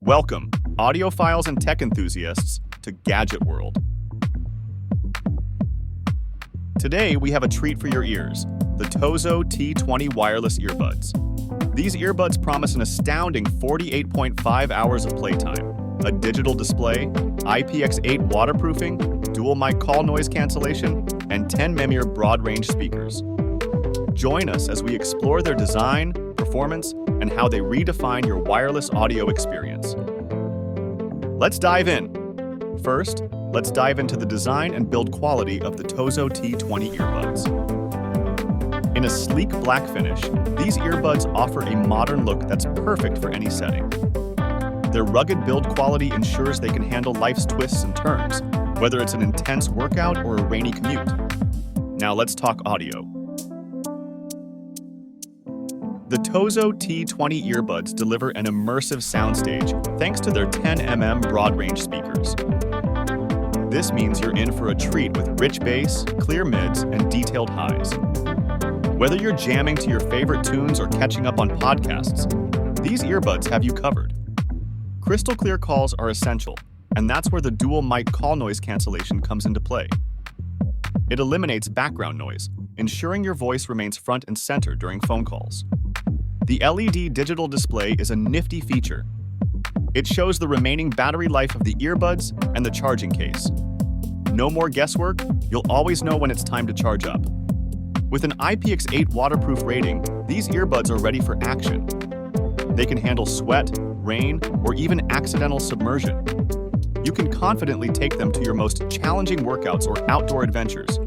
Welcome, audiophiles and tech enthusiasts, to Gadget World. Today, we have a treat for your ears, the TOZO T20 Wireless Earbuds. These earbuds promise an astounding 48.5 hours of playtime, a digital display, IPX8 waterproofing, dual mic call noise cancellation, and 10mm broad-range speakers. Join us as we explore their design, performance, and how they redefine your wireless audio experience. Let's dive in. First, let's dive into the design and build quality of the TOZO T20 earbuds. In a sleek black finish, these earbuds offer a modern look that's perfect for any setting. Their rugged build quality ensures they can handle life's twists and turns, whether it's an intense workout or a rainy commute. Now let's talk audio. The TOZO T20 earbuds deliver an immersive soundstage thanks to their 10mm broad-range speakers. This means you're in for a treat with rich bass, clear mids, and detailed highs. Whether you're jamming to your favorite tunes or catching up on podcasts, these earbuds have you covered. Crystal clear calls are essential, and that's where the dual mic call noise cancellation comes into play. It eliminates background noise, ensuring your voice remains front and center during phone calls. The LED digital display is a nifty feature. It shows the remaining battery life of the earbuds and the charging case. No more guesswork, you'll always know when it's time to charge up. With an IPX8 waterproof rating, these earbuds are ready for action. They can handle sweat, rain, or even accidental submersion. You can confidently take them to your most challenging workouts or outdoor adventures.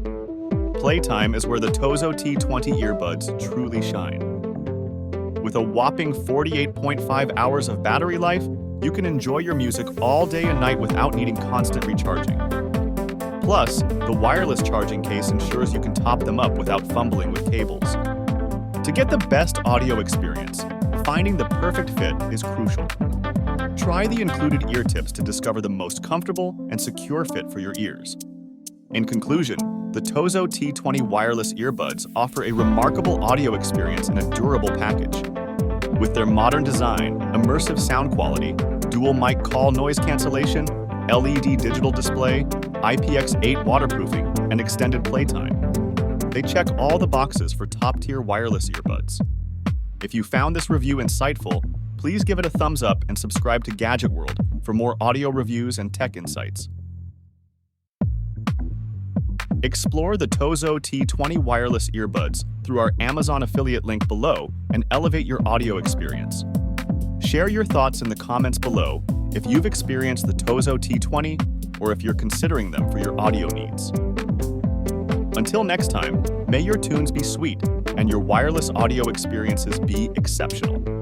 Playtime is where the TOZO T20 earbuds truly shine. With a whopping 48.5 hours of battery life, you can enjoy your music all day and night without needing constant recharging. Plus, the wireless charging case ensures you can top them up without fumbling with cables. To get the best audio experience, finding the perfect fit is crucial. Try the included ear tips to discover the most comfortable and secure fit for your ears. In conclusion, the TOZO T20 wireless earbuds offer a remarkable audio experience in a durable package. With their modern design, immersive sound quality, dual mic call noise cancellation, LED digital display, IPX8 waterproofing, and extended playtime, they check all the boxes for top-tier wireless earbuds. If you found this review insightful, please give it a thumbs up and subscribe to Gadget World for more audio reviews and tech insights. Explore the TOZO T20 wireless earbuds through our Amazon affiliate link below and elevate your audio experience. Share your thoughts in the comments below if you've experienced the TOZO T20 or if you're considering them for your audio needs. Until next time, may your tunes be sweet and your wireless audio experiences be exceptional.